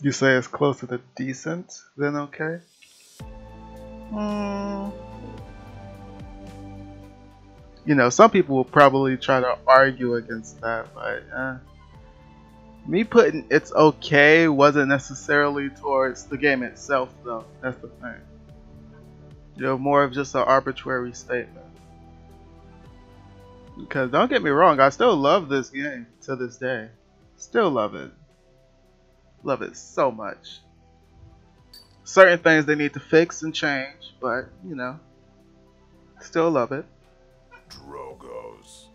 You say it's closer to decent than okay? You know, some people will probably try to argue against that, but me putting it's okay wasn't necessarily towards the game itself, though. That's the thing. You know, more of just an arbitrary statement. Because don't get me wrong, I still love this game to this day. Still love it. Love it so much. Certain things they need to fix and change, but you know, still love it. Drogos.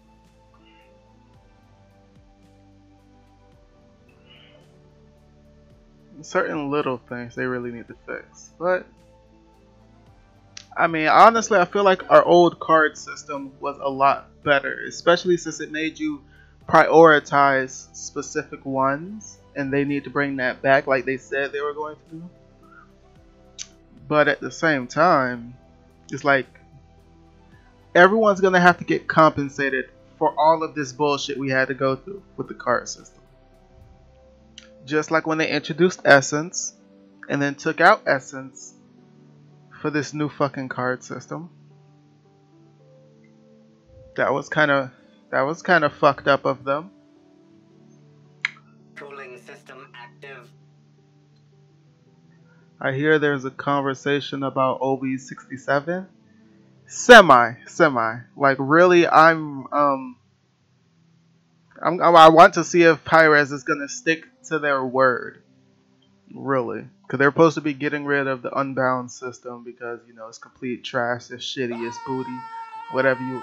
Certain little things they really need to fix, but I mean, honestly, I feel like our old card system was a lot better, especially since it made you prioritize specific ones, and they need to bring that back like they said they were going to do. But at the same time, it's like everyone's gonna have to get compensated for all of this bullshit we had to go through with the card system. Just like when they introduced Essence and then took out Essence for this new fucking card system. That was kind of fucked up of them. Cooling system active. I hear there's a conversation about OB67. Semi. Like really, I want to see if Pyrez is gonna stick to their word. Really, because they're supposed to be getting rid of the Unbound system because you know it's complete trash, it's shitty, it's booty, whatever you.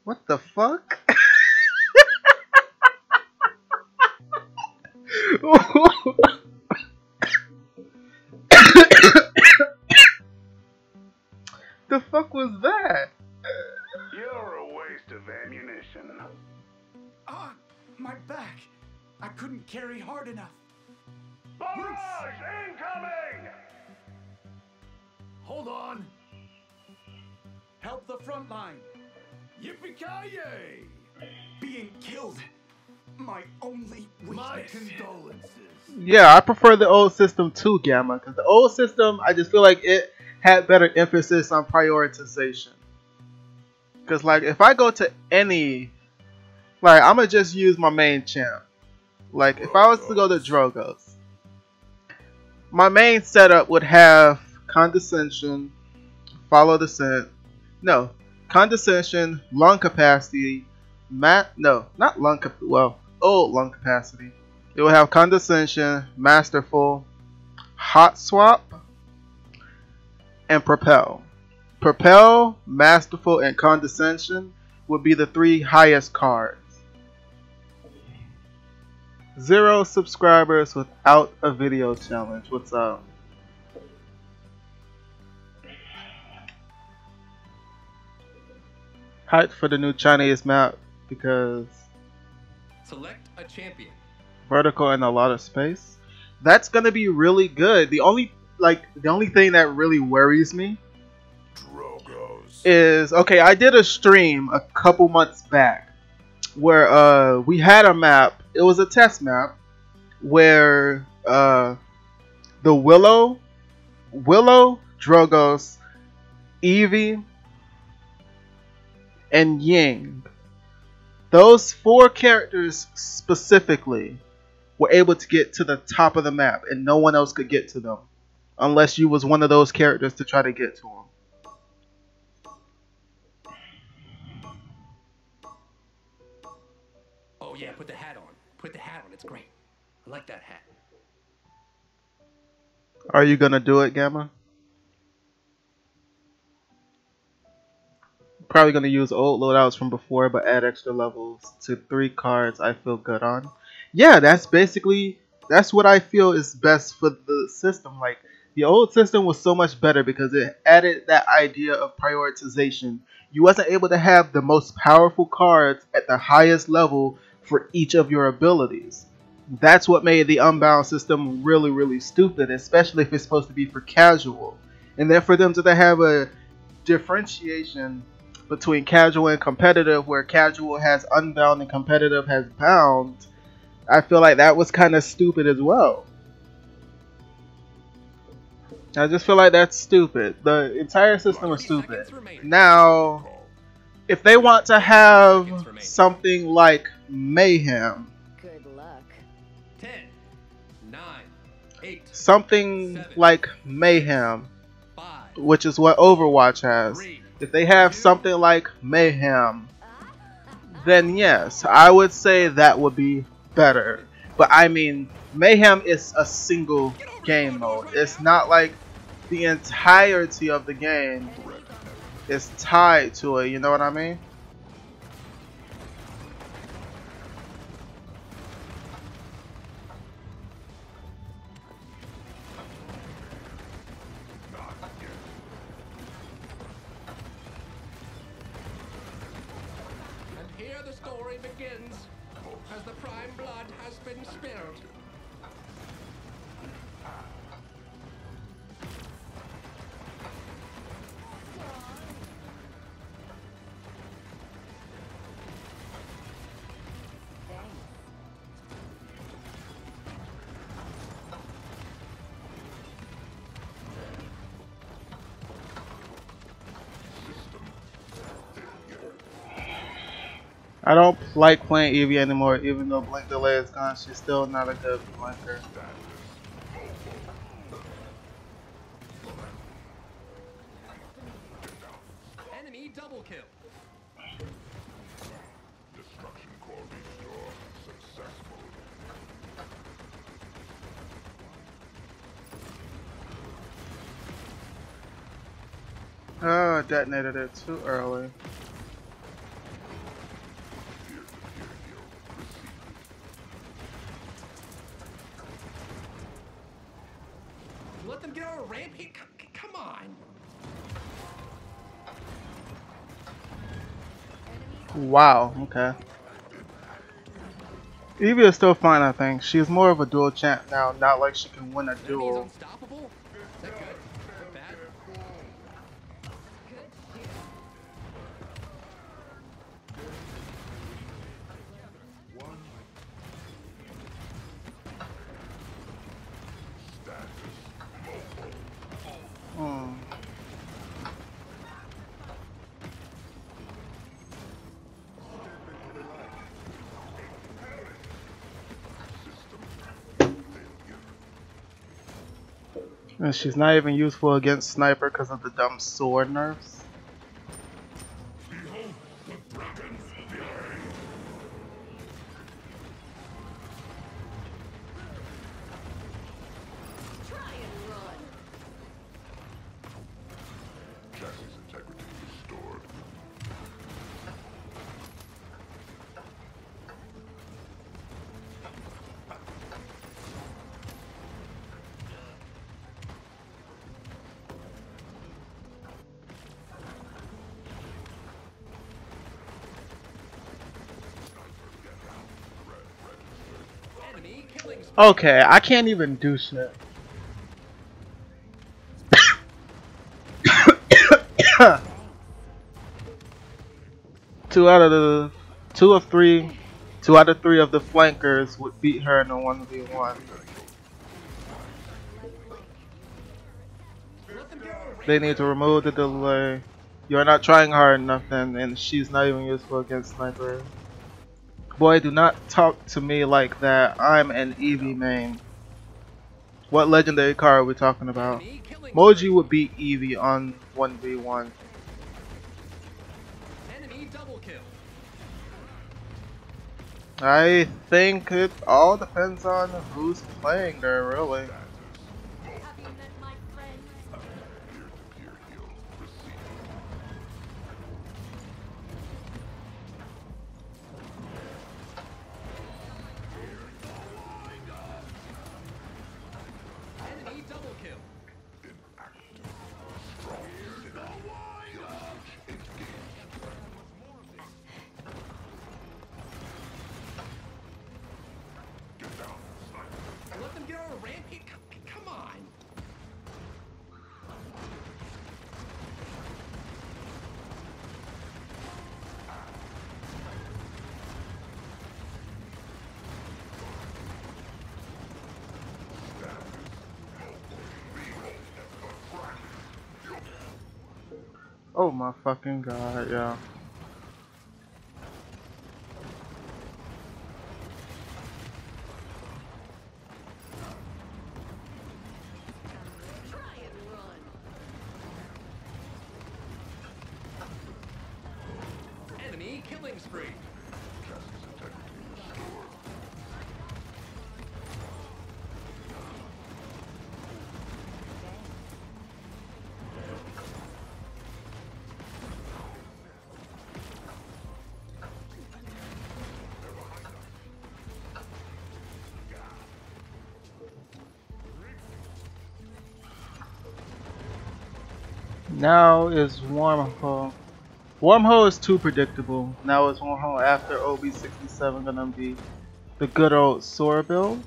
What the fuck? The fuck was that? You're a waste of ammunition. Ah, my back. I couldn't carry hard enough. Barrage incoming! Hold on. Help the front line. Yippee-ki-yay! Being killed. My only weakness. My condolences. Yeah, I prefer the old system too, Gamma, because the old system, I just feel like it had better emphasis on prioritization. Because, like, if I go to any, like, I'm going to just use my main champ. Like, if I was to go to Drogos, my main setup would have Condescension, Follow the Scent, no, Condescension, Lung Capacity, not Lung Capacity, well, old Lung Capacity. It will have Condescension, Masterful, Hot Swap, and Propel. Propel, Masterful, and Condescension would be the 3 highest cards. 0 subscribers without a video challenge. What's up? Hyped for the new Chinese map because select a champion. Vertical and a lot of space. That's gonna be really good. The only thing that really worries me is, okay, I did a stream a couple months back where we had a map. It was a test map where the Willow, Drogos, Eevee, and Ying, those 4 characters specifically were able to get to the top of the map, and no one else could get to them unless you was one of those characters to try to get to them. Oh yeah, put the hat on. Put the hat on. It's great. I like that hat. Are you gonna do it, Gamma? Probably gonna use old loadouts from before, but add extra levels to 3 cards I feel good on. Yeah, that's what I feel is best for the system. Like, the old system was so much better because it added that idea of prioritization. You wasn't able to have the most powerful cards at the highest level for each of your abilities. That's what made the Unbound system really, really stupid, especially if it's supposed to be for casual. And then for them to have a differentiation between casual and competitive, where casual has Unbound and competitive has Bound, I feel like that was kind of stupid as well. I just feel like that's stupid. The entire system is 30 stupid. seconds remaining. Now, if they want to have something like Mayhem, Good luck. 10, 9, 8, something 7, like Mayhem, 5, which is what Overwatch has, 3, if they have 2, something like Mayhem, then yes, I would say that would be better. But I mean, Mayhem is a single game mode. It's not like the entirety of the game is tied to it, you know what I mean? And here the story begins, as the prime blood has been spilled. I don't like playing Eevee anymore, even though Blink Delay is gone. She's still not a good flanker. Enemy double kill. Destruction core restore successful. Oh, detonated it too early. You let them get on a rampage? Come on. Wow, okay. Eevee is still fine, I think. She's more of a dual champ now, not like she can win a Enemy is duel. unstoppable? Is that good? Or bad? Hmm. And she's not even useful against Sniper because of the dumb sword nerfs. Try and run. Chassis integrity restored. Enemy killing spree. Okay, I can't even do shit. Two out of three of the flankers would beat her in a 1v1. Let them get on a rampage. They need to remove the delay. You're not trying hard enough then, and she's not even useful against Sniper. Boy, do not talk to me like that. I'm an Eevee main. What legendary card are we talking about? Enemy killing Moji spree. would beat Eevee on 1v1. Enemy double kill. I think it all depends on who's playing there, really. Have you met my friend? Peer heal received. Enemy double kill. Inactive. Strong signal. Pillage engaged. Get down, sniper. Let them get on a rampage. Oh my fucking god, yeah. Try and run. Enemy killing spree. Now is Wormhole. Wormhole is too predictable. Now is Wormhole after OB67 gonna be the good old Sora build.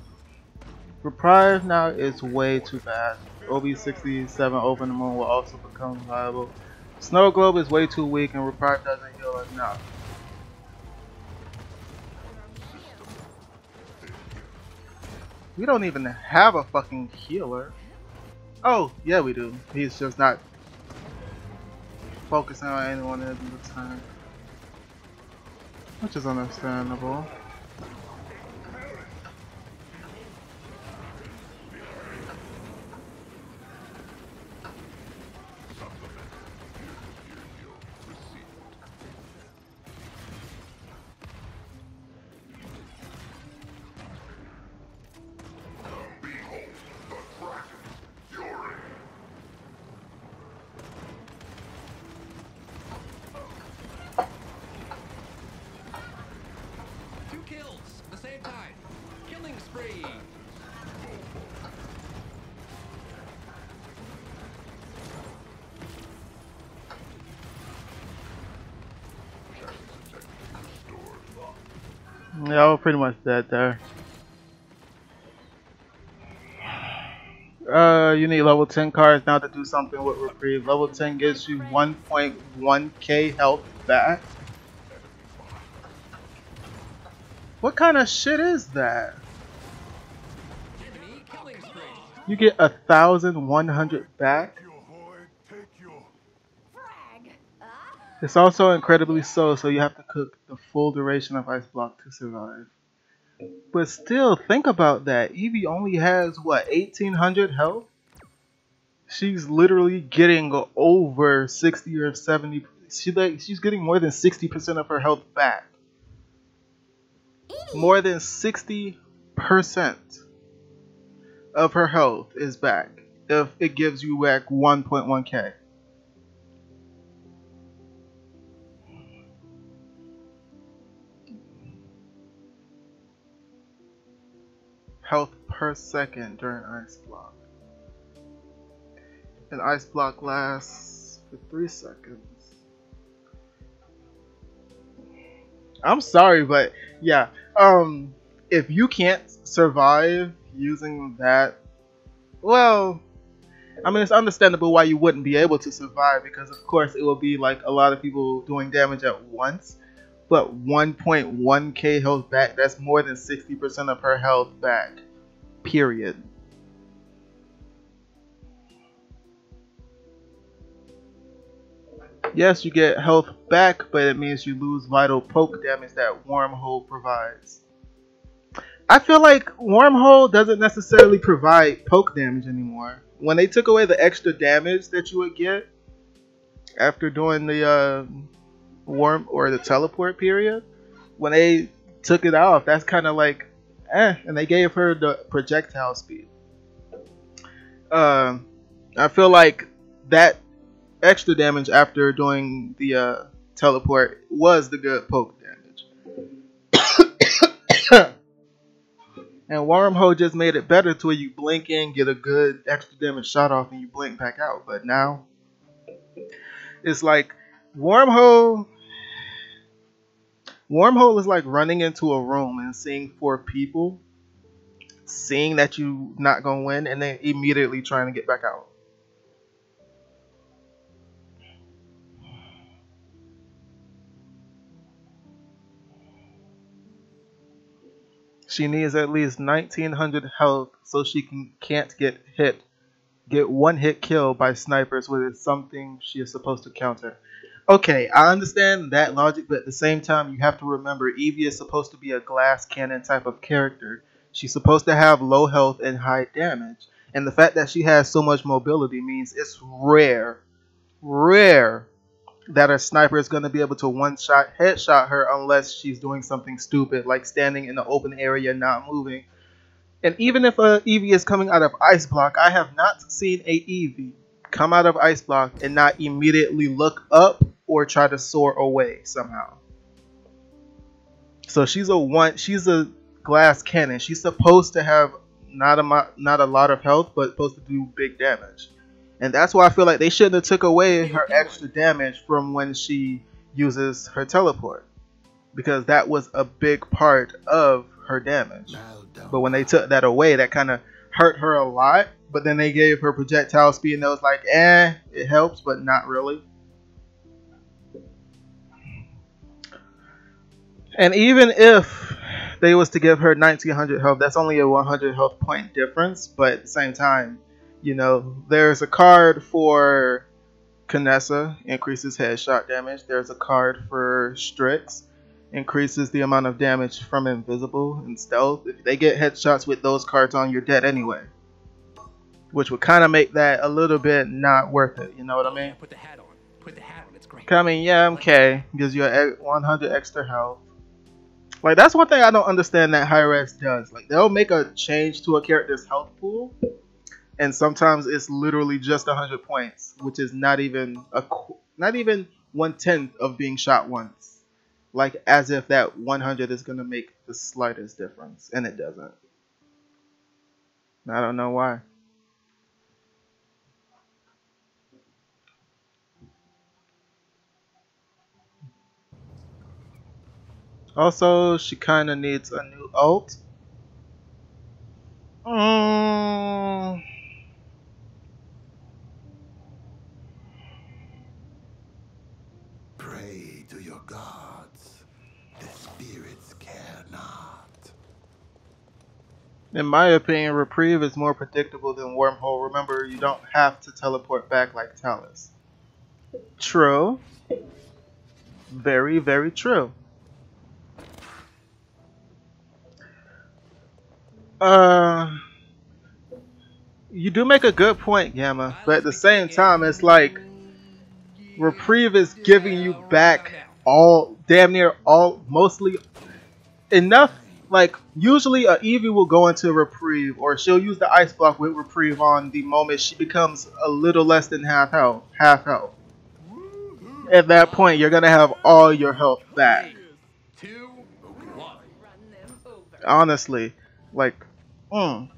Reprieve now is way too bad. OB67 Over the Moon will also become viable. Snow Globe is way too weak and Reprieve doesn't heal enough. We don't even have a fucking healer. Oh, yeah we do. He's just not focusing on anyone at the time. Which is understandable. Two kills at the same time. Killing spree. Yeah, we're pretty much dead there. You need level 10 cards now to do something with Reprieve. Level 10 gives you 1.1k health back. What kind of shit is that? Enemy killing spree. You get 1,100 back? Frag. Ah. It's also incredibly slow, so you have to cook the full duration of Ice Block to survive. But still, think about that. Eevee only has, what, 1,800 health? She's literally getting over 60 or 70. She's getting more than 60% of her health back. More than 60% of her health is back if it gives you back 1.1k. Health per second during Ice Block. And Ice Block lasts for 3 seconds. I'm sorry, but yeah, if you can't survive using that, well, I mean, it's understandable why you wouldn't be able to survive, because of course it will be like a lot of people doing damage at once. But 1.1k health back, that's more than 60% of her health back. Period. Yes, you get health back, but it means you lose vital poke damage that Wormhole provides. I feel like Wormhole doesn't necessarily provide poke damage anymore. When they took away the extra damage that you would get after doing the worm or the teleport period, when they took it off, that's kind of like and they gave her the projectile speed. I feel like that extra damage after doing the teleport was the good poke damage. And Wormhole just made it better to where you blink in, get a good extra damage shot off, and you blink back out. But now it's like Wormhole is like running into a room and seeing 4 people, seeing that you not gonna win, and then immediately trying to get back out. She needs at least 1900 health so she can't get hit get one hit kill by snipers with something she is supposed to counter. Okay, I understand that logic, but at the same time, you have to remember Eevee is supposed to be a glass cannon type of character. She's supposed to have low health and high damage. And the fact that she has so much mobility means it's rare that a sniper is going to be able to one-shot headshot her unless she's doing something stupid like standing in the open area not moving. And even if a Eevee is coming out of Ice Block, I have not seen a Eevee come out of Ice Block and not immediately look up or try to soar away somehow. So she's a glass cannon. She's supposed to have not a lot of health, but supposed to do big damage. And that's why I feel like they shouldn't have took away her extra damage from when she uses her teleport, because that was a big part of her damage. But when they took that away, that kind of hurt her a lot. But then they gave her projectile speed, and it was like, it helps, but not really. And even if they was to give her 1900 health, that's only a 100 health point difference. But at the same time, you know, there's a card for Kinessa, increases headshot damage. There's a card for Strix, increases the amount of damage from invisible and stealth. If they get headshots with those cards on, you're dead anyway. Which would kind of make that a little bit not worth it, you know what I mean? Put the hat on. Put the hat on. It's great. I mean, yeah, okay. Gives you 100 extra health. Like, that's one thing I don't understand that Hi-Res does. Like, they'll make a change to a character's health pool, and sometimes it's literally just 100 points, which is not even 1/10 of being shot once. Like, as if that 100 is gonna make the slightest difference, and it doesn't. I don't know why. Also, she kind of needs a new ult. Pray to your gods. The spirits care not. In my opinion, Reprieve is more predictable than Wormhole. Remember, you don't have to teleport back like Talus. True. Very, very true. You do make a good point, Gamma, but at the same time, it's like Reprieve is giving you back damn near mostly enough. Like, usually a Eevee will go into Reprieve, or she'll use the Ice Block with Reprieve on the moment she becomes a little less than half health. At that point, you're gonna have all your health back. 2, 1. Honestly, like,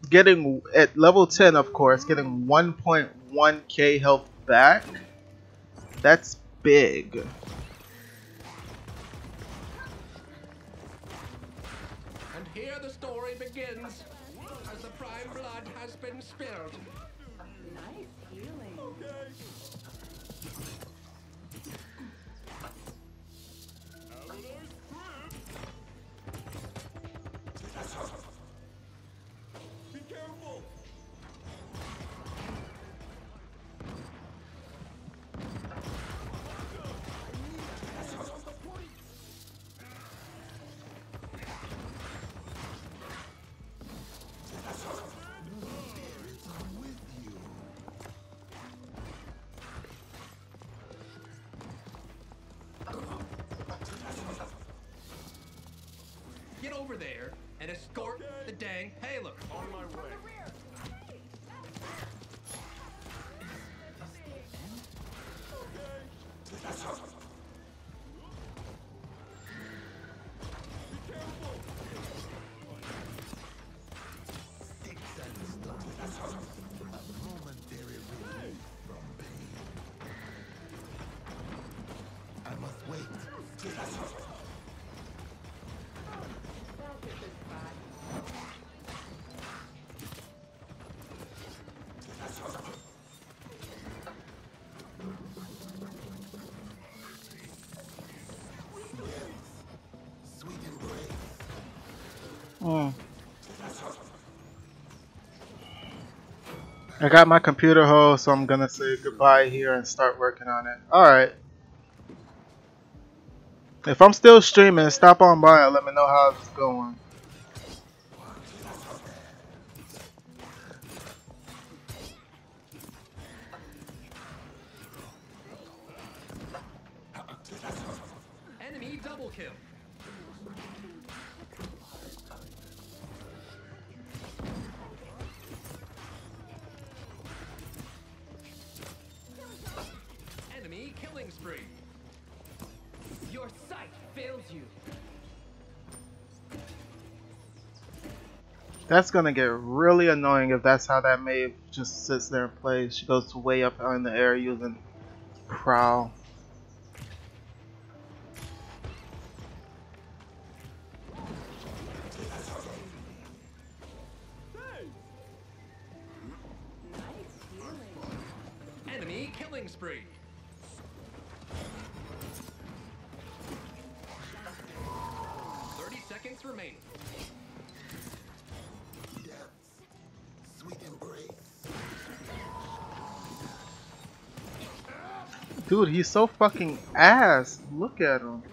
getting at level 10, of course, getting 1.1k health back, that's big. And here the story begins, as the prime blood has been spilled. Nice healing. Be careful. Get over there and escort the dang Halo. On my way. Momentary relief from pain. I must wait. Sweet embrace. I got my computer hole, so I'm gonna say goodbye here and start working on it. Alright. If I'm still streaming, stop on by and let me know how it's going. Enemy double kill. Enemy killing spree. Your sight fails you. That's gonna get really annoying if that's how that maid just sits there and plays. She goes way up in the air using prowl. Enemy killing spree. Seconds remaining. Sweet embrace. Dude, he's so fucking ass. Look at him.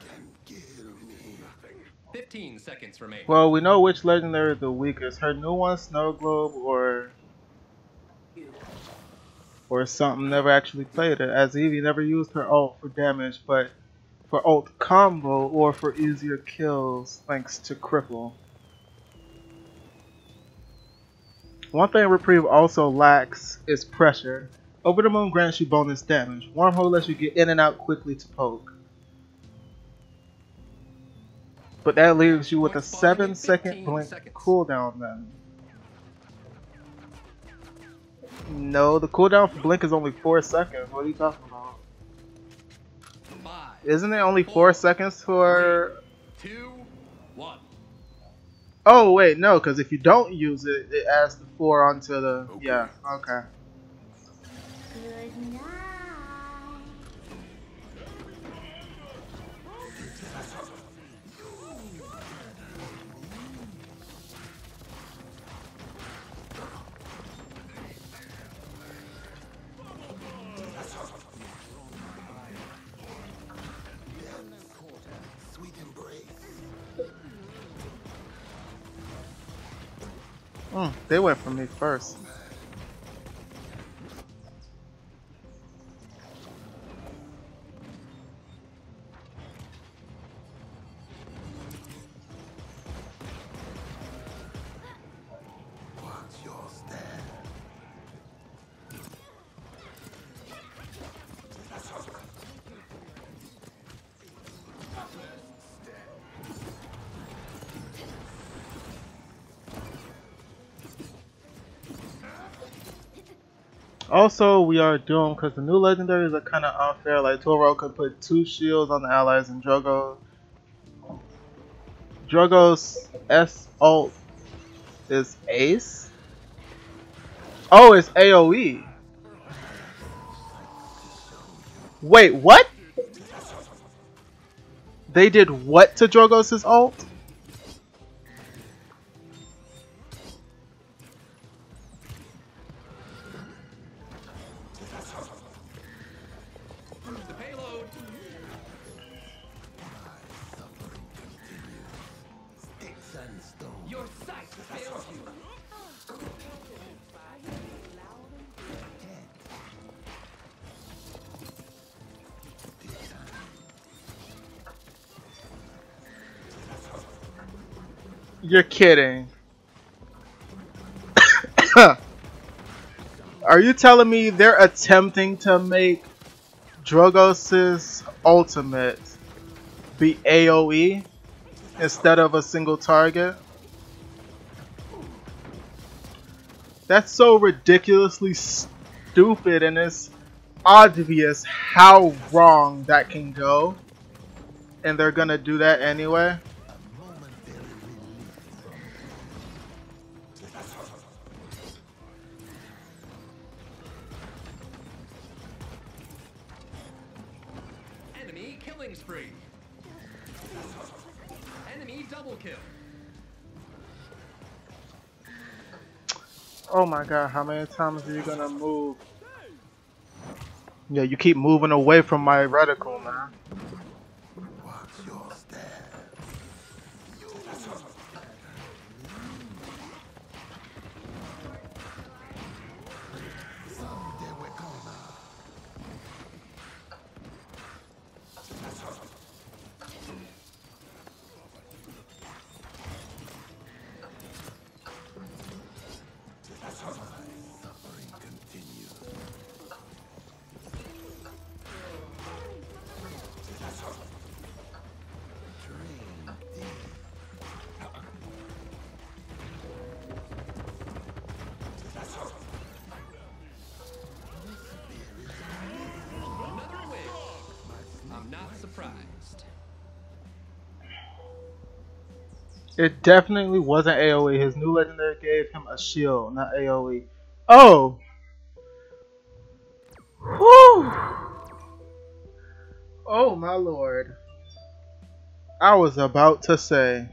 15 seconds remaining. Well, we know which legendary is the weakest. Her new one, Snow Globe, or something. Never actually played it, as Evie never used her ult for damage, but for ult combo or for easier kills, thanks to Cripple. One thing Reprieve also lacks is pressure. Over the Moon grants you bonus damage. Wormhole lets you get in and out quickly to poke. But that leaves you with a 7-second blink cooldown then. No, the cooldown for blink is only 4 seconds. What are you talking about? Isn't it only 4 seconds for... 2, 1. Oh wait, no, because if you don't use it, it adds the 4 onto the... Yeah, okay. Good night. They went for me first. Watch your step. Also, we are doomed because the new legendaries are kind of unfair. Like Toro could put 2 shields on the allies, and Drogo's S ult is Ace. Oh, it's AOE. Wait, what? They did what to Drogo's ult? The payload. Sticks and stones. Your sight fails you. You're kidding. Are you telling me they're attempting to make Drogo's ultimate be AoE instead of a single target? That's so ridiculously stupid, and it's obvious how wrong that can go. And they're gonna do that anyway. Enemy killing spree. Enemy double kill. Oh my god, how many times are you gonna move? Yeah, you keep moving away from my reticle, man. Watch your step. Suffering continues. Drain deep. Another wish. I'm not surprised. It definitely wasn't AoE. His new legendary gave him a shield, not AoE. Oh! Whew! Oh my lord. I was about to say.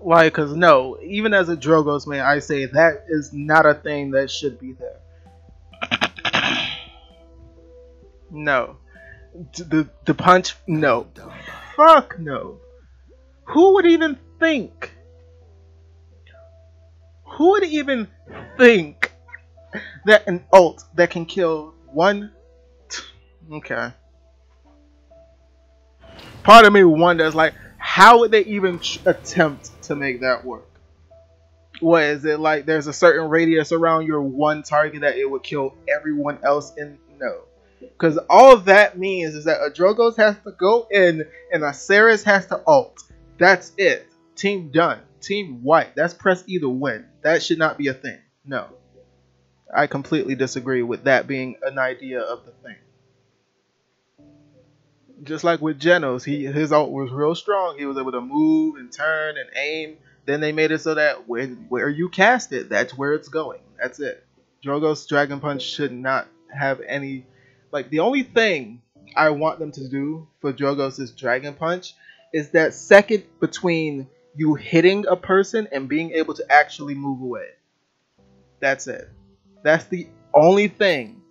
Like, cause no, even as a Drogos man, I say that is not a thing that should be there. No. The punch, no. Fuck no. Who would even think? Who would even think that an ult that can kill one? Okay. Part of me wonders, like, how would they even attempt to make that work? What is it like? There's a certain radius around your one target that it would kill everyone else in? No. Because all that means is that a Drogos has to go in and a Ceres has to ult. That's it. Team done. Team white. That's press either win. That should not be a thing. No. I completely disagree with that being an idea of the thing. Just like with Genos, his ult was real strong. He was able to move and turn and aim. Then they made it so that where you cast it, that's where it's going. That's it. Drogo's Dragon Punch should not have any... Like, the only thing I want them to do for Drogo's Dragon Punch is that second between you hitting a person and being able to actually move away. That's it. That's the only thing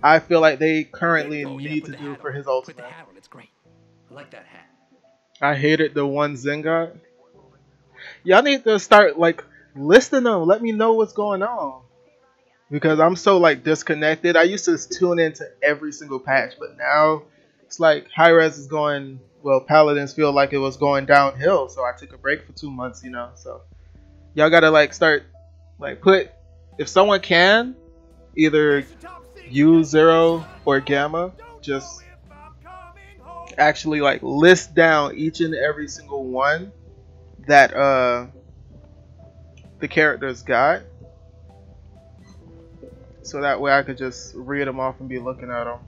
I feel like they currently need to do for his ultimate. Put the hat on, it's great. I like that hat. I hated the one Zengar. Y'all need to start like listing them. Let me know what's going on. Because I'm so like disconnected. I used to tune into every single patch, but now it's like high res is going, well, Paladins feel like it was going downhill, so I took a break for 2 months, you know. So y'all gotta like start like put, if someone can either use Zero or Gamma, just actually like list down each and every single one that the characters got, so that way I could just read them off and be looking at them.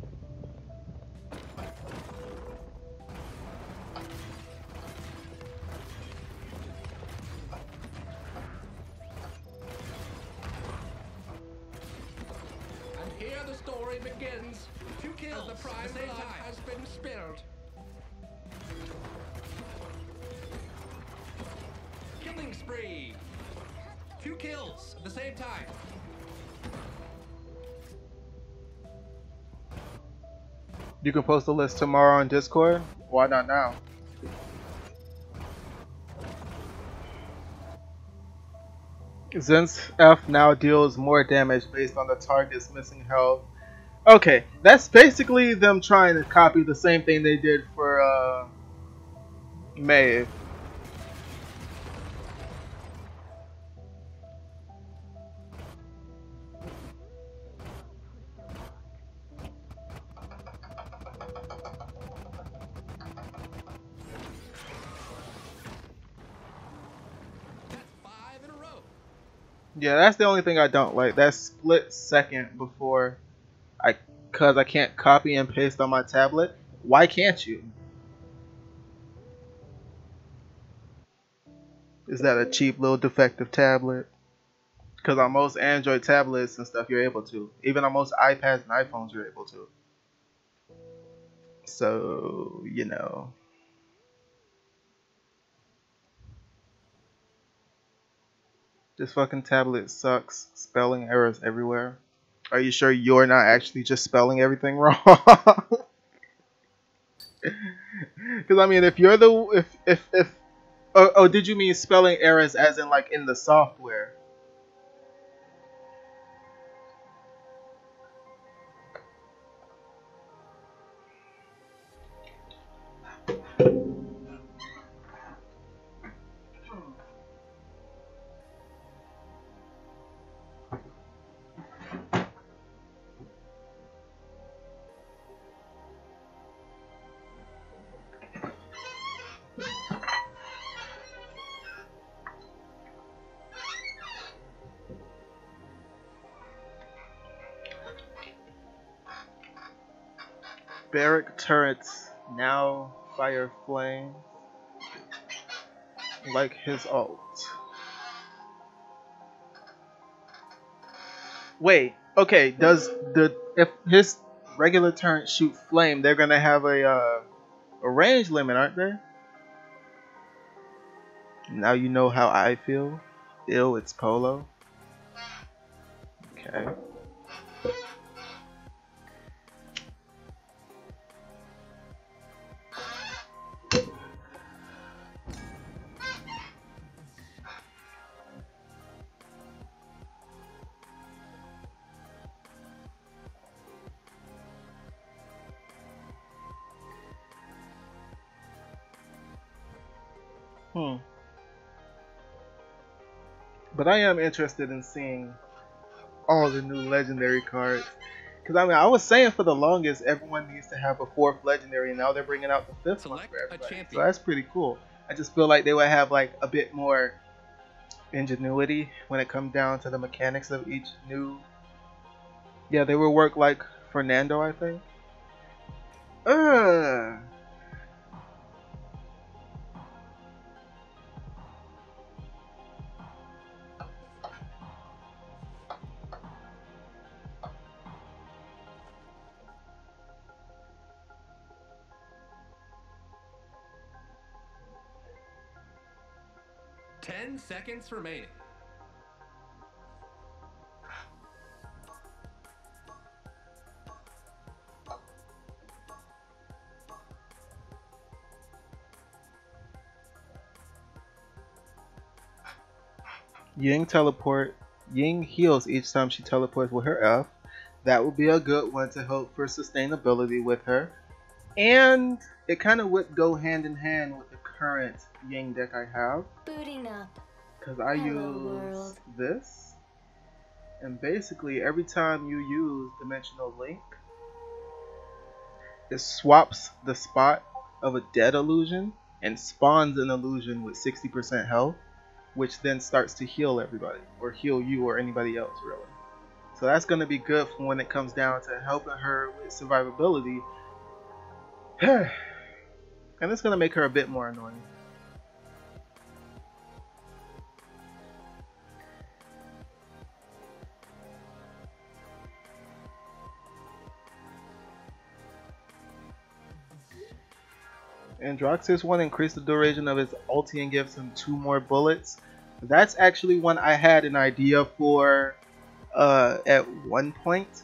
And here the story begins. 2 kills. The prime blood has been spilled. Killing spree. 2 kills at the same time. You can post a list tomorrow on Discord. Why not now? Zen's F now deals more damage based on the target's missing health. Okay, that's basically them trying to copy the same thing they did for Maeve. Yeah, that's the only thing I don't like. That split second before cause I can't copy and paste on my tablet. Why can't you? Is that a cheap little defective tablet? Because on most Android tablets and stuff, you're able to. Even on most iPads and iPhones, you're able to. So, you know. This fucking tablet sucks. Spelling errors everywhere. Are you sure you're not actually just spelling everything wrong? Because I mean, if you're the if oh, did you mean spelling errors as in like in the software? Barrack turrets now fire flame like his ult. Wait, okay, does the if his regular turret shoot flame, they're gonna have a range limit, aren't they? Now you know how I feel. Ew, it's Polo. Okay. But I am interested in seeing all the new legendary cards. Because I mean, I was saying for the longest, everyone needs to have a 4th legendary, and now they're bringing out the 5th one for everybody. So that's pretty cool. I just feel like they would have like a bit more ingenuity when it comes down to the mechanics of each new. Yeah, they would work like Fernando, I think. 10 seconds remaining. Ying teleport. Ying heals each time she teleports with her F. That would be a good one to help for sustainability with her. And it kind of would go hand in hand with the current Ying deck I have. Booting up. Because I use this. And basically every time you use Dimensional Link, it swaps the spot of a dead illusion and spawns an illusion with 60% health, which then starts to heal everybody, or heal you or anybody else really. So that's going to be good for when it comes down to helping her with survivability. And it's going to make her a bit more annoying. Androxus one increased the duration of his ulti and gives him 2 more bullets. That's actually one I had an idea for at one point.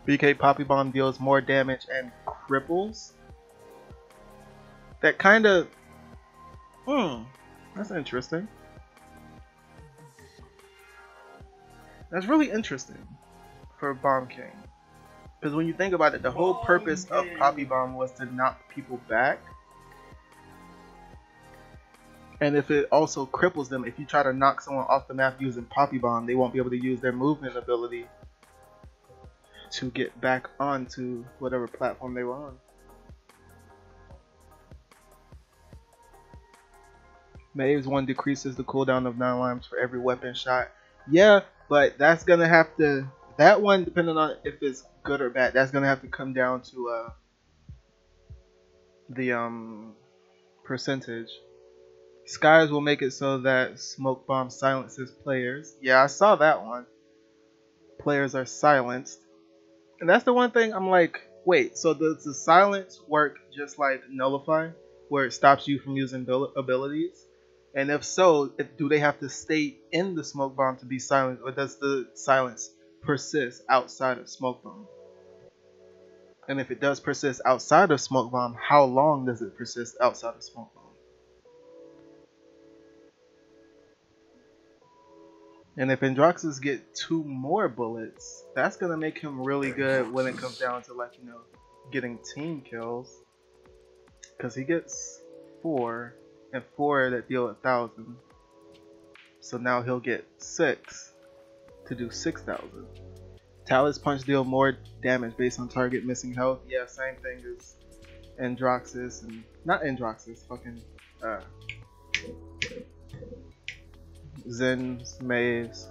BK Poppy Bomb deals more damage and cripples. That kind of... that's interesting. That's really interesting for Bomb King. Because when you think about it, the whole purpose of Poppy Bomb was to knock people back. And if it also cripples them, if you try to knock someone off the map using Poppy Bomb, they won't be able to use their movement ability to get back onto whatever platform they were on. Maeve's one decreases the cooldown of 9 limes for every weapon shot. Yeah, but that's gonna have to... That one, depending on if it's good or bad, that's gonna have to come down to the percentage. Skies will make it so that Smoke Bomb silences players. Yeah, I saw that one. players are silenced. And that's the one thing I'm like, wait, so does the silence work just like nullify, where it stops you from using abilities? And if so, do they have to stay in the smoke bomb to be silent, or does the silence persist outside of smoke bomb? And if it does persist outside of smoke bomb, how long does it persist outside of smoke bomb? And if Androxus get 2 more bullets, that's gonna make him really good when it comes down to, like, you know, getting team kills. Cause he gets 4, and 4 that deal 1,000. So now he'll get 6 to do 6,000. Talus Punch deal more damage based on target missing health. Yeah, same thing as Androxus, and not Androxus, fucking Zen's Maze.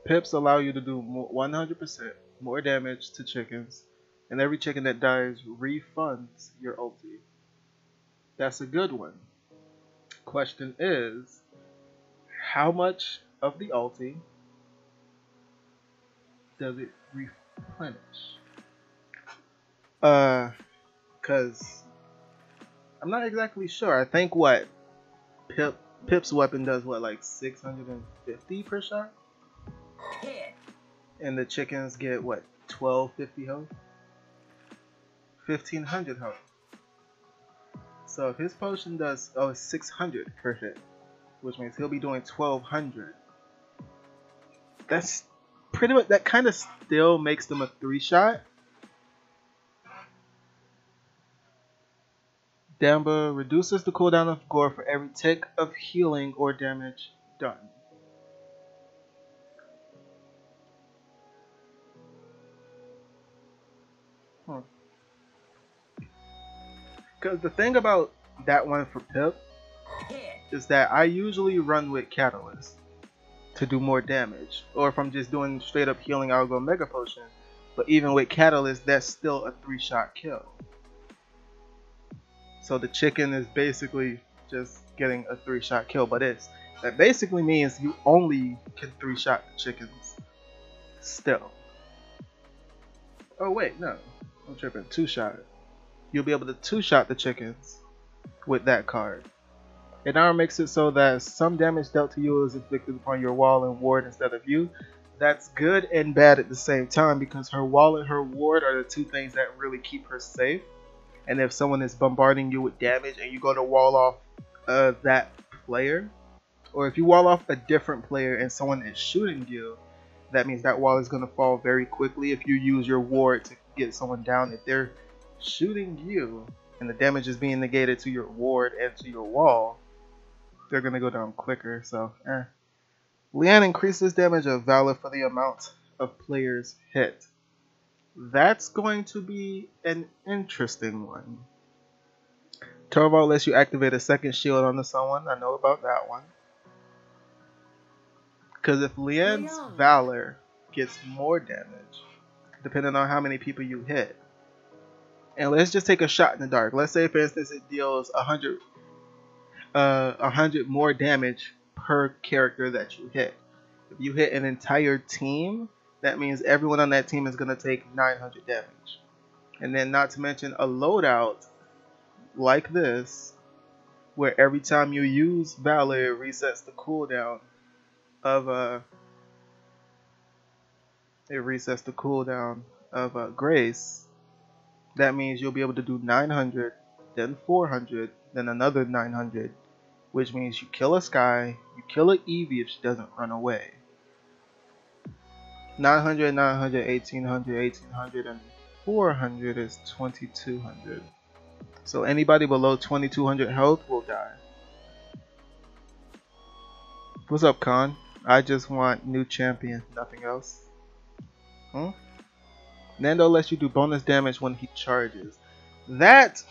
Pips allow you to do 100% more damage to chickens, and every chicken that dies refunds your ulti. That's a good one. Question is, how much of the ulti does it replenish? Cause I'm not exactly sure. I think what Pip's weapon does what, like 650 per shot? And the chickens get what, 1250 health? 1500 health. So if his potion does, oh, it's 600 per hit, which means he'll be doing 1200. That's pretty much, that kind of still makes them a 3-shot. Damba reduces the cooldown of gore for every tick of healing or damage done. Because the thing about that one for Pip is that I usually run with Catalyst to do more damage. Or if I'm just doing straight up healing, I'll go Mega Potion. But even with Catalyst, that's still a 3-shot kill. So the chicken is basically just getting a 3-shot kill. But that basically means you only can 3-shot the chickens still. Oh wait, no. I'm tripping. 2-shot. You'll be able to 2-shot the chickens with that card. It now makes it so that some damage dealt to you is inflicted upon your wall and ward instead of you. That's good and bad at the same time, because her wall and her ward are the 2 things that really keep her safe. And if someone is bombarding you with damage and you go to wall off that player, or if you wall off a different player and someone is shooting you, that means that wall is going to fall very quickly if you use your ward to get someone down. If they're shooting you and the damage is being negated to your ward and to your wall, they're gonna go down quicker. So Leanne increases damage of Valor for the amount of players hit. That's going to be an interesting one. Torvald lets you activate a second shield onto someone. I know about that one. Because if Leanne's Valor gets more damage, depending on how many people you hit, and let's just take a shot in the dark. Let's say, for instance, it deals 100 more damage per character that you hit. If you hit an entire team, that means everyone on that team is going to take 900 damage. And then not to mention a loadout like this, where every time you use Valor, it resets the cooldown of Grace. That means you'll be able to do 900, then 400, then another 900, which means you kill a Skye, you kill a Eevee if she doesn't run away. 900, 900, 1800, 1800, and 400 is 2200. So anybody below 2200 health will die. What's up, Khan? I just want new champion, nothing else. Nando lets you do bonus damage when he charges. That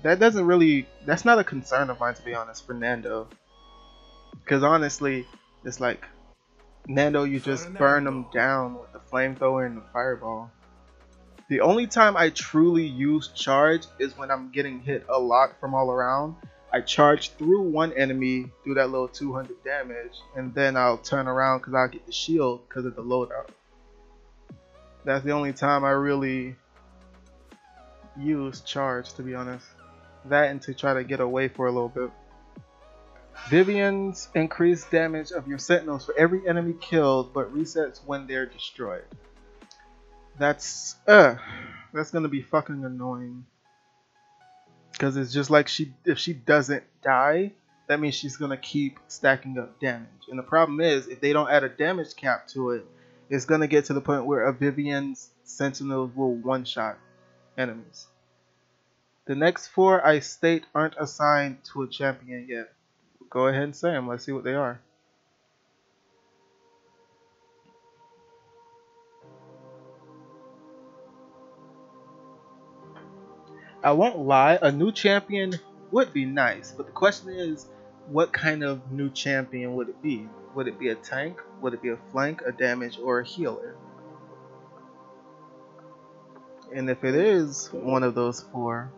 doesn't really, that's not a concern of mine, to be honest, for Nando. Because honestly, it's like, Nando, you just burn them down with the flamethrower and the fireball. The only time I truly use charge is when I'm getting hit a lot from all around. I charge through one enemy, do that little 200 damage, and then I'll turn around because I'll get the shield because of the loadout. That's the only time I really use charge, to be honest. That and to try to get away for a little bit. Vivian's increase damage of your sentinels for every enemy killed, but resets when they're destroyed. That's gonna be fucking annoying. Cause it's just like if she doesn't die, that means she's gonna keep stacking up damage. And the problem is, if they don't add a damage cap to it, it's gonna get to the point where a Vivian's sentinels will one-shot enemies. The next 4 I state aren't assigned to a champion yet. Go ahead and say them. Let's see what they are. I won't lie, a new champion would be nice, but the question is, what kind of new champion would it be? Would it be a tank? Would it be a flank, a damage, or a healer? And if it is one of those 4,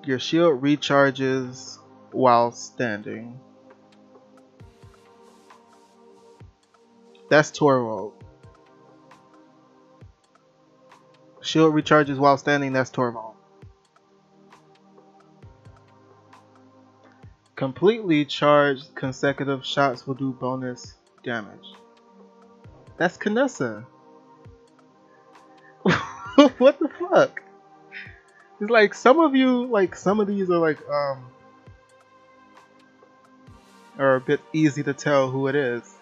your shield recharges while standing. That's Torvald. Shield recharges while standing, that's Torvald. Completely charged consecutive shots will do bonus damage. That's Kanessa. What the fuck? It's like some of you, like some of these are like are a bit easy to tell who it is.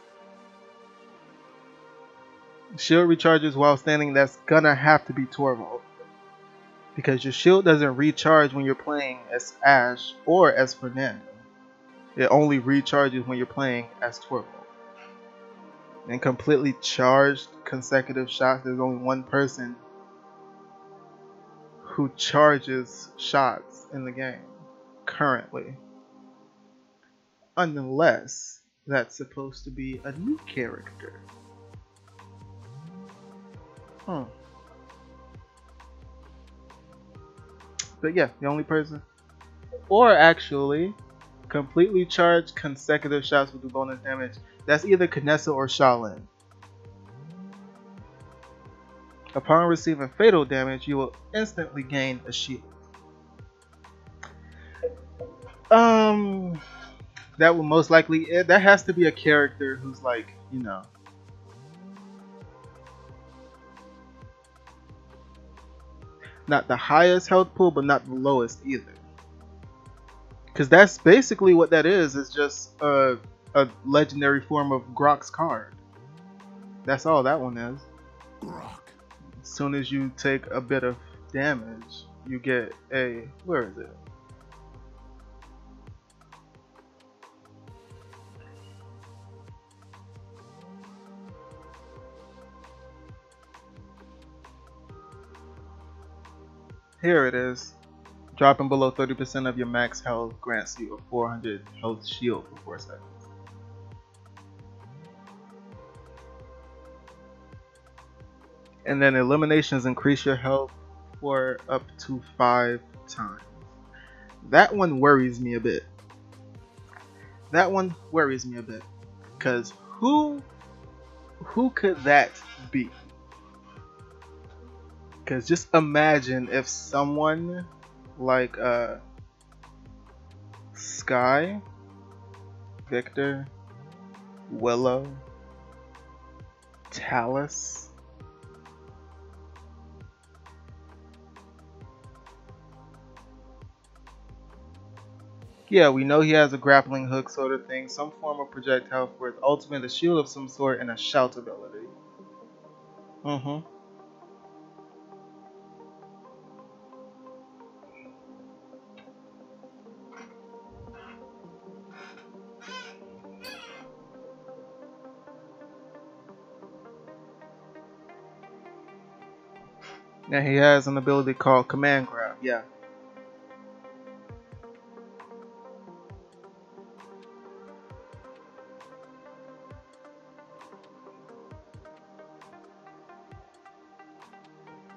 Shield recharges while standing, that's gonna have to be Torvald. Because your shield doesn't recharge when you're playing as Ashe or as Fernando. It only recharges when you're playing as Torvald. And completely charged consecutive shots, there's only one person who charges shots in the game currently. Unless that's supposed to be a new character. But yeah, the only person. Or actually, completely charged consecutive shots will do bonus damage. That's either Kanessa or Shaolin. Upon receiving fatal damage, you will instantly gain a shield. That will most likely, that has to be a character who's like, you know, not the highest health pool, but not the lowest either. Because that's basically what that is. It's just a legendary form of Grok's card. That's all that one is. Grok. As soon as you take a bit of damage, you get a... Where is it? Here it is. Dropping below 30% of your max health grants you a 400 health shield for 4 seconds. And then eliminations increase your health for up to 5 times. That one worries me a bit. That one worries me a bit. Because who could that be? Because just imagine if someone like Sky, Victor, Willow, Talus, yeah, we know he has a grappling hook sort of thing, some form of projectile for his ultimate, a shield of some sort, and a shout ability. Now he has an ability called Command Grab, yeah.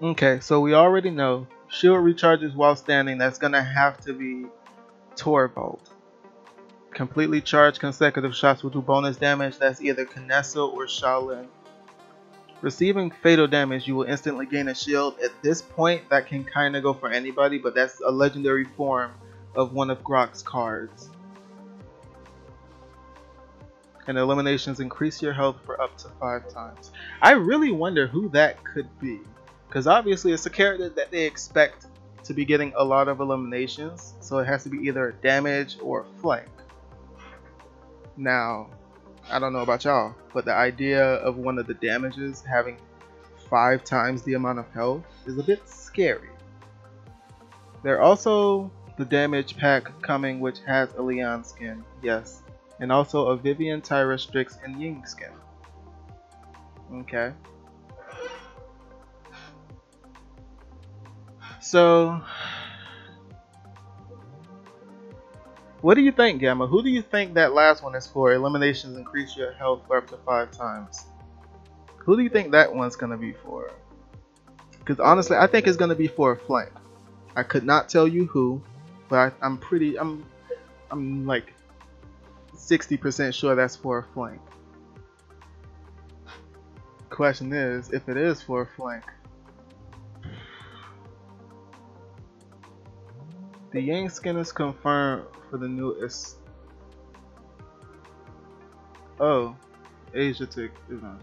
Okay, so we already know shield recharges while standing. That's gonna have to be Torvald. Completely charged consecutive shots will do bonus damage. That's either Kinessa or Shaolin. Receiving fatal damage, you will instantly gain a shield. At this point, that can kind of go for anybody, but that's a legendary form of one of Grok's cards. And eliminations increase your health for up to 5 times. I really wonder who that could be, because obviously it's a character that they expect to be getting a lot of eliminations, so it has to be either a damage or a flank. Now, I don't know about y'all, but the idea of one of the damages having 5 times the amount of health is a bit scary. There are also the damage pack coming, which has a Leon skin, yes, and also a Vivian, Tyra, Strix, and Ying skin. Okay. So, what do you think, Gamma? Who do you think that last one is for? Eliminations increase your health for up to 5 times. Who do you think that one's gonna be for? Because honestly, I think it's gonna be for a flank. I could not tell you who, but I'm like 60% sure that's for a flank. Question is, if it is for a flank, the Yang skin is confirmed for the newest. Oh, Asiatic event.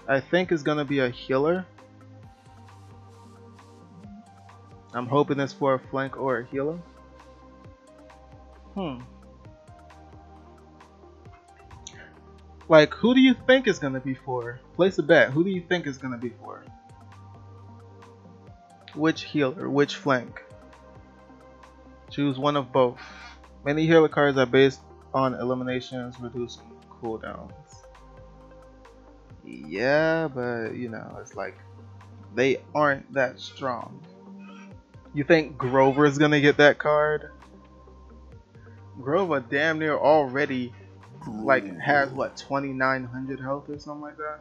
I think it's gonna be a healer. I'm hoping it's for a flank or a healer. Like, who do you think is gonna be for? Place a bet. Who do you think is gonna be for? Which healer? Which flank? Choose one of both. Many healer cards are based on eliminations, reducing cooldowns. Yeah, but you know, it's like they aren't that strong. You think Grover is gonna get that card? Grover damn near already like has what, 2900 health or something like that.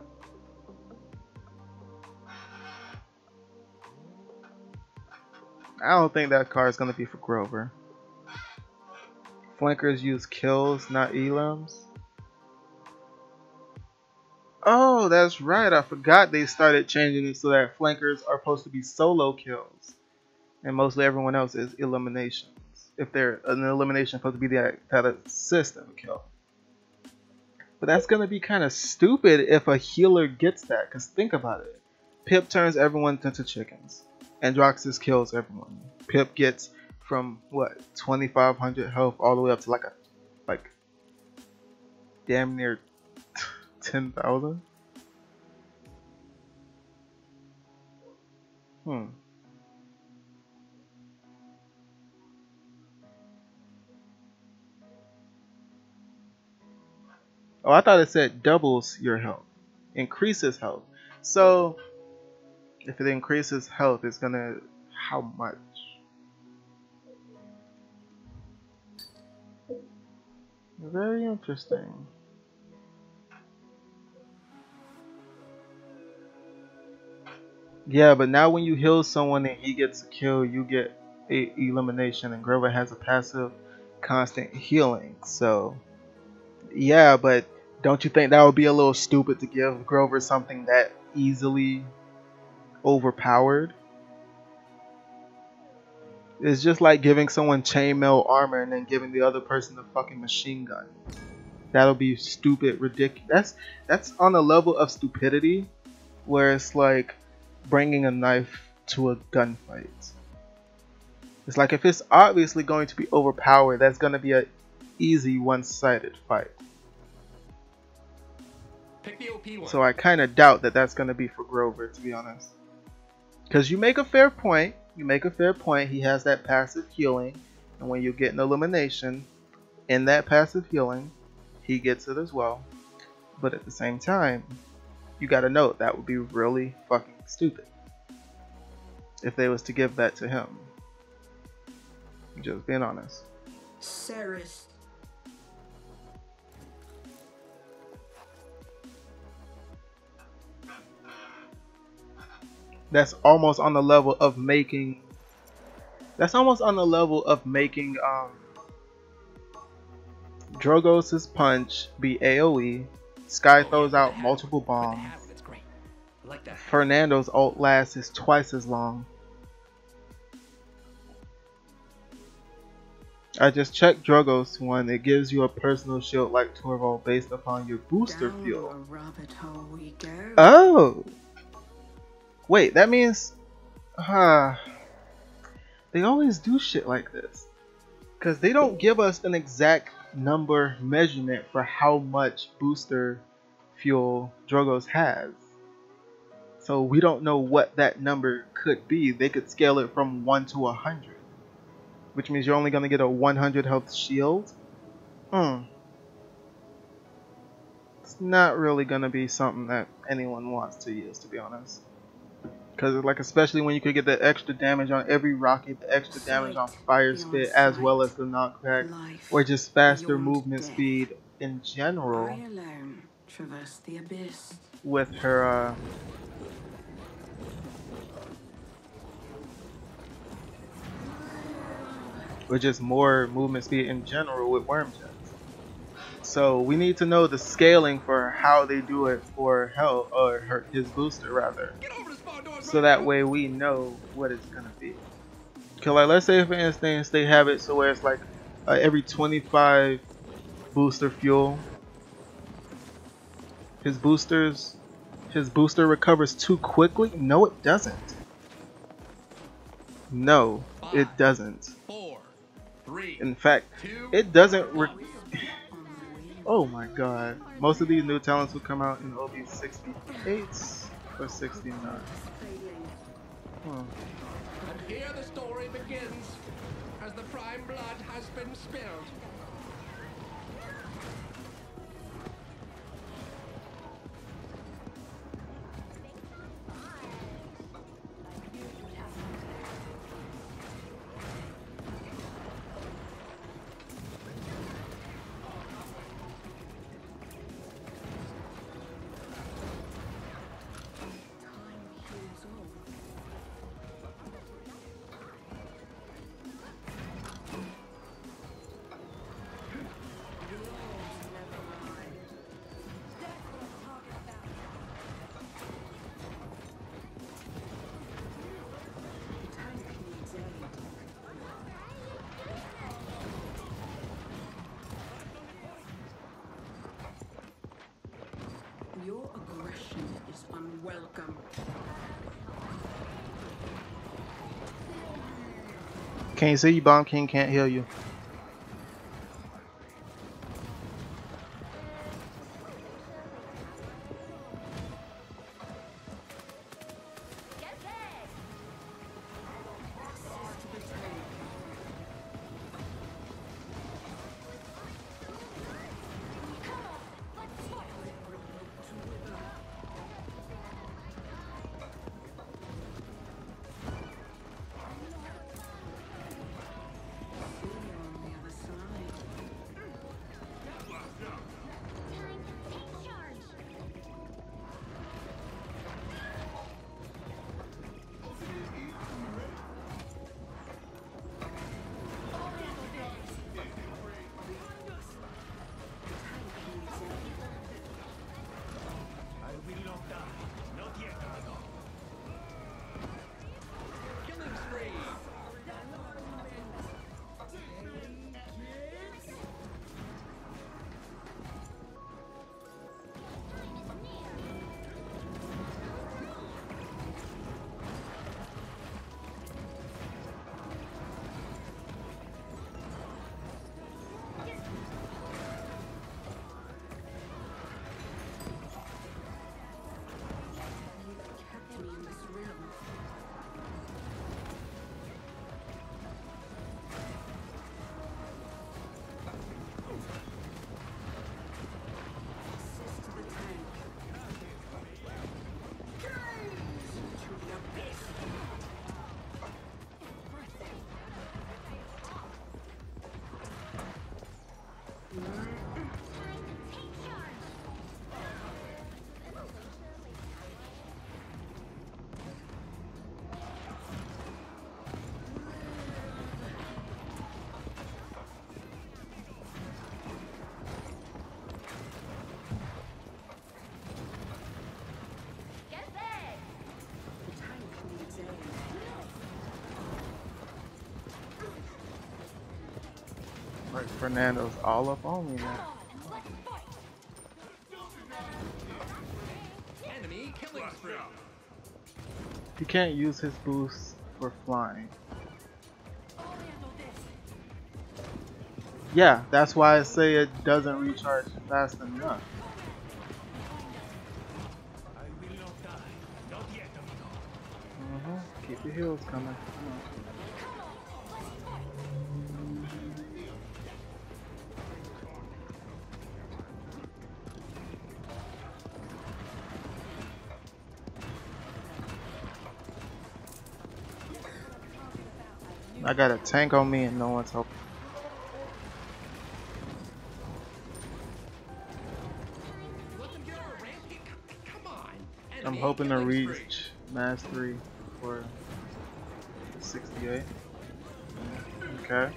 I don't think that card is gonna be for Grover. Flankers use kills, not elims. Oh, that's right. I forgot they started changing it so that flankers are supposed to be solo kills, and mostly everyone else is eliminations. If they're an elimination, supposed to be that system kill. But that's gonna be kind of stupid if a healer gets that. Cause think about it. Pip turns everyone into chickens. Androxus kills everyone. Pip gets from what, 2500 health all the way up to like damn near 10,000. Oh, I thought it said doubles your health, increases health. So if it increases health, it's gonna, how much? Very interesting. Yeah, but now when you heal someone and he gets a kill, you get a elimination, and Grover has a passive constant healing. So yeah, but don't you think that would be a little stupid to give Grover something that easily overpowered? It's just like giving someone chainmail armor and then giving the other person a fucking machine gun. That'll be stupid, ridiculous. That's on a level of stupidity where it's like bringing a knife to a gunfight. It's like if it's obviously going to be overpowered, that's going to be an easy one-sided fight. Pick the OP one. So I kind of doubt that that's going to be for Grover, to be honest. Because you make a fair point. He has that passive healing, and when you get an elimination in that passive healing, he gets it as well. But at the same time, you gotta note that would be really fucking stupid if they was to give that to him. Just being honest. Saris. That's almost on the level of making. That's almost on the level of making Drogos' punch be AoE. Sky throws out multiple bombs. That's great. I like that. Fernando's ult lasts is twice as long. I just checked Drogos one. It gives you a personal shield like Torvald based upon your booster Down fuel. a rabbit hole we go. Oh! Wait, that means... they always do shit like this. Because they don't give us an exact number measurement for how much booster fuel Drogos has. So we don't know what that number could be. They could scale it from 1 to 100. Which means you're only going to get a 100 health shield. It's not really going to be something that anyone wants to use, to be honest. Because like, especially when you could get the extra damage on every rocket, the extra damage on fire spit, as well as the knockback, or just faster movement speed in general. I alone traverse the abyss. With her or just more movement speed in general with worm jets. So we need to know the scaling for how they do it for Hell, or his booster rather, so that way we know what it's gonna be. Cause like, let's say for instance they have it so where it's like every 25 booster fuel, his booster recovers too quickly. No, it doesn't. No, it doesn't. 4, 3, In fact, 2, it doesn't. Oh my god. Most of these new talents will come out in OB 68 or 69. And here the story begins, as the prime blood has been spilled. Your aggression is unwelcome. Can't you see you? Bomb King can't heal you. Like Fernando's all up on me now. Enemy killing spree. He can't use his boost for flying. Yeah, that's why I say it doesn't recharge fast enough. Keep your heals coming. Come on. I got a tank on me and no one's helping. I'm hoping to reach mastery for 68. Okay.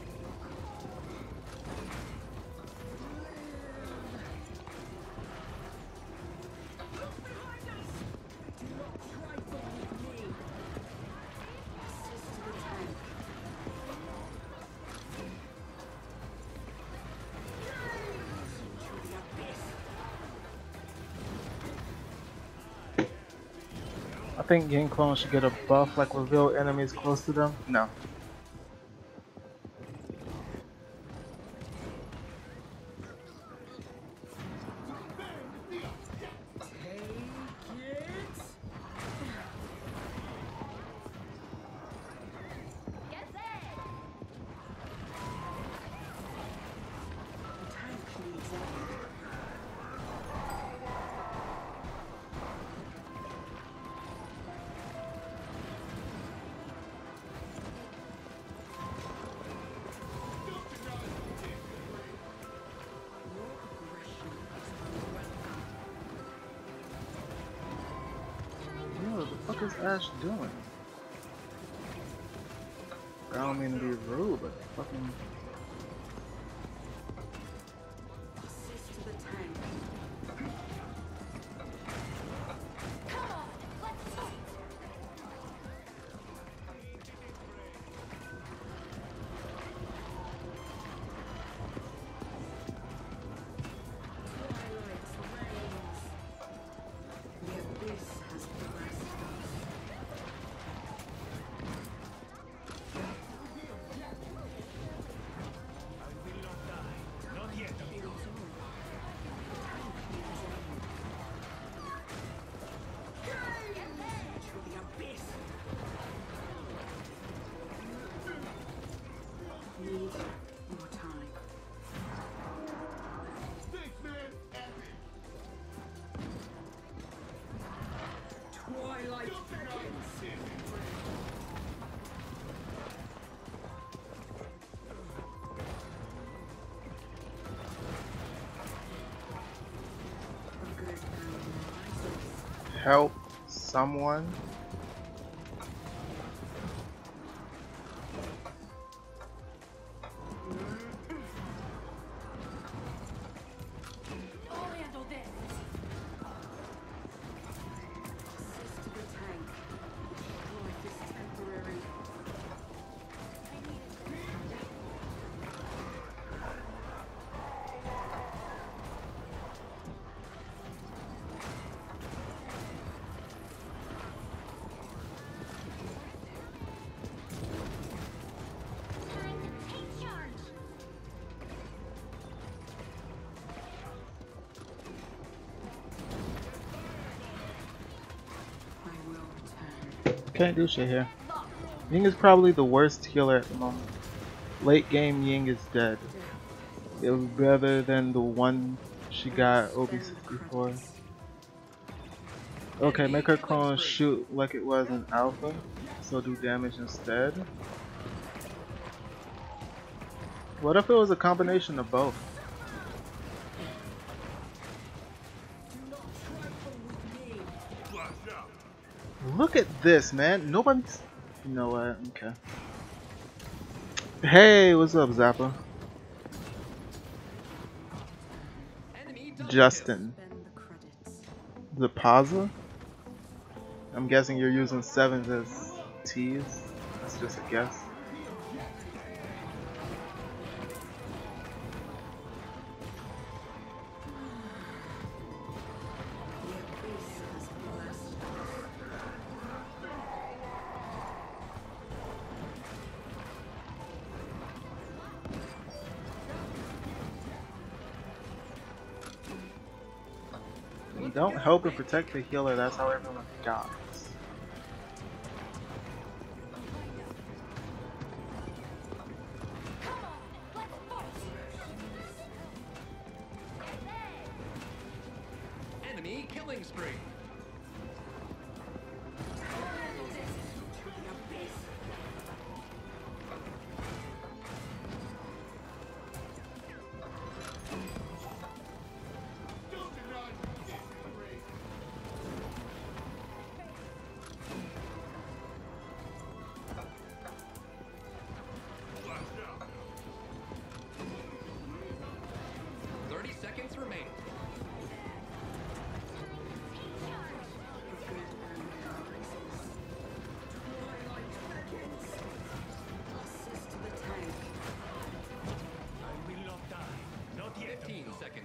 I think game clones should get a buff like reveal enemies close to them. No. What is Ash doing? I don't mean to be rude, but fucking. Assist to the tank. Help someone. Can't do shit here. Ying is probably the worst healer at the moment. Late game Ying is dead. It was better than the one she got OB64. Okay, make her clone shoot like it was in alpha, so do damage instead. What if it was a combination of both? Look at this, man. Nobody's. You know what? Okay. Hey, what's up, Zappa? Justin. Zapaza? I'm guessing you're using 7s as T's. That's just a guess. Don't help and protect the healer, that's how everyone dies. Enemy killing spree.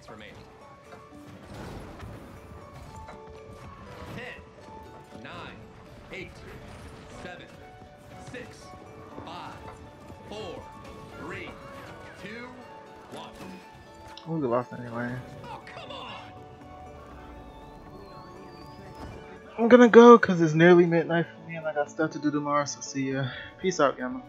Remaining. 10, 9, 8, 7, 6, 5, 4, 3, 2, 1. Oh, we lost anyway. Oh, come on! I'm gonna go because it's nearly midnight for me and I got stuff to do tomorrow, so see ya. Peace out, Gamma.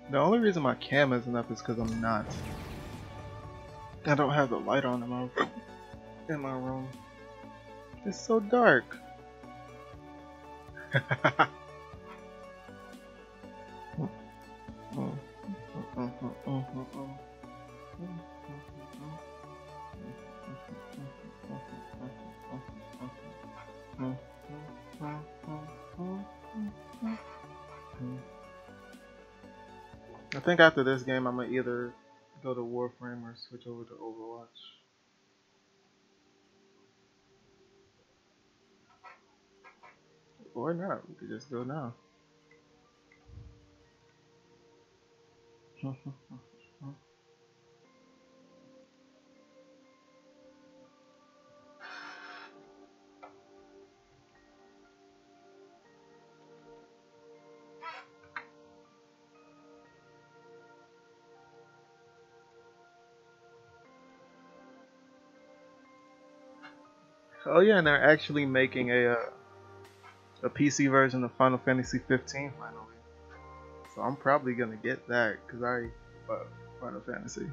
The only reason my cam isn't up is because I'm not. I don't have the light on in my room. It's so dark. I think after this game, I'm gonna either go to Warframe or switch over to OverWatch. Or not, we could just go now. Oh yeah, and they're actually making a PC version of Final Fantasy 15 finally. So I'm probably gonna get that because I love Final Fantasy.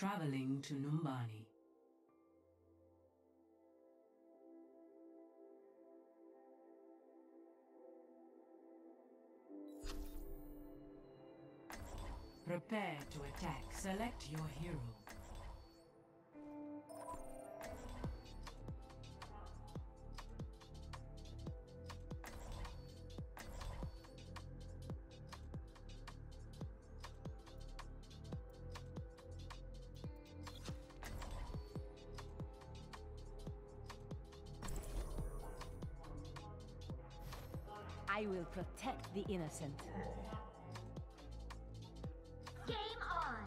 Traveling to Numbani. Prepare to attack. Select your hero. I will protect the innocent. Game on!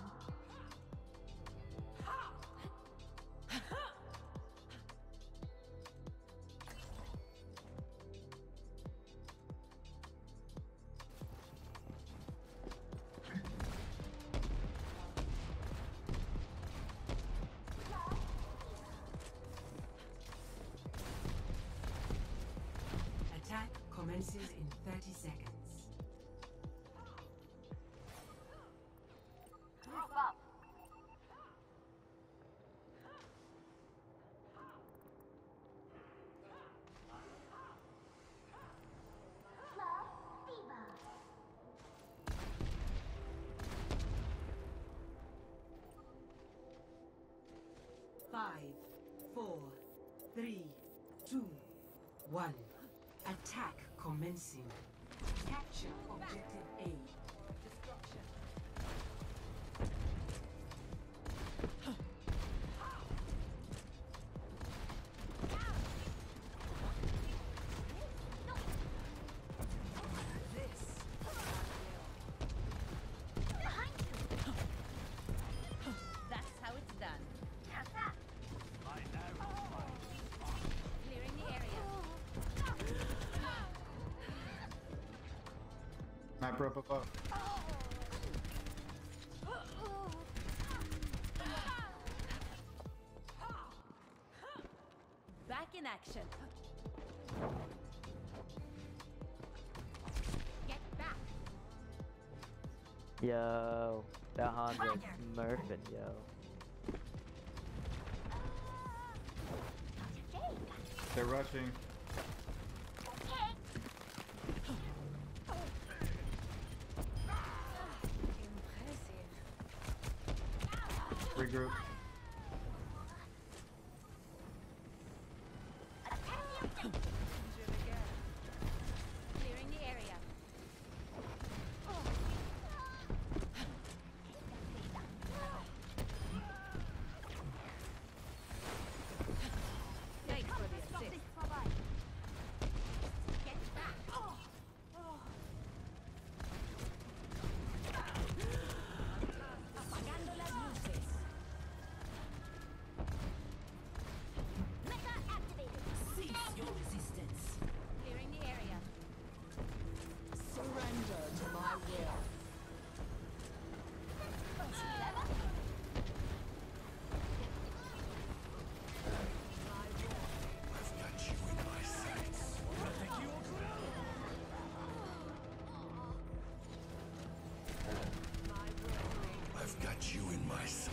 Attack commences in 30 seconds. Group up! Love, Diva! 5, 4, 3, 2, 1. Attack commencing. Capture objective A. Destruction. That's how it's done. Clearing the area. Sniper up above. Back in action. Get back. Yo, that Honda smurfing, yo. They're rushing. Okay. Impressive. Regroup. Clearing the area. Thanks for the assist. Get back. Apagando las luces. Mecha activated! Cease your resistance. Clearing the area. Surrender to my will. I've got you in my sights. I've got you in my sights.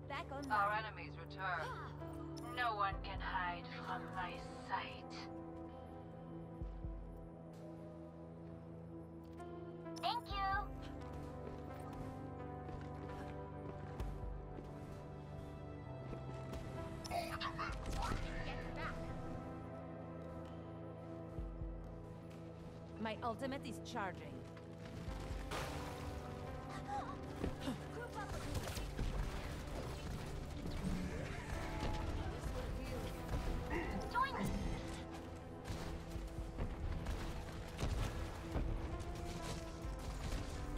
Back on Our enemies return. No one can hide from my sight. Thank you! Get back. My ultimate is charging. Group up with me! Join me!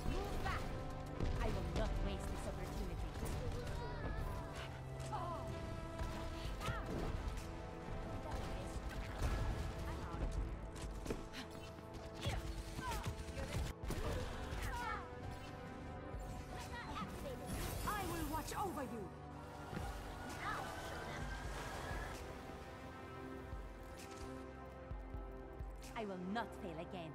Move back. I will not waste this opportunity. I will watch over you! I will not fail again.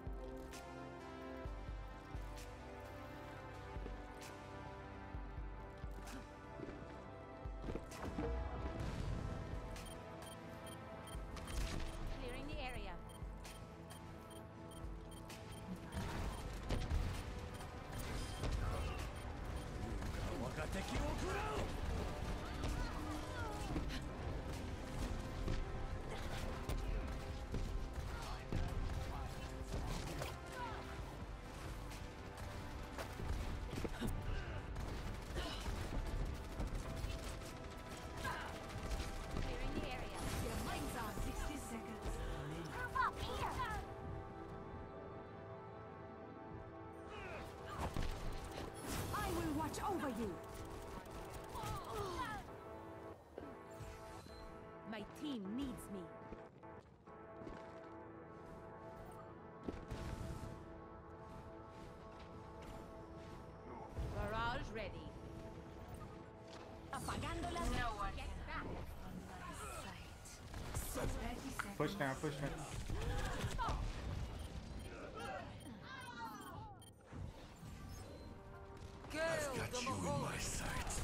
watch over you. My team needs me. Barrage ready. Apagando las No one Get can back. Push down, push down. I've got you in my sights.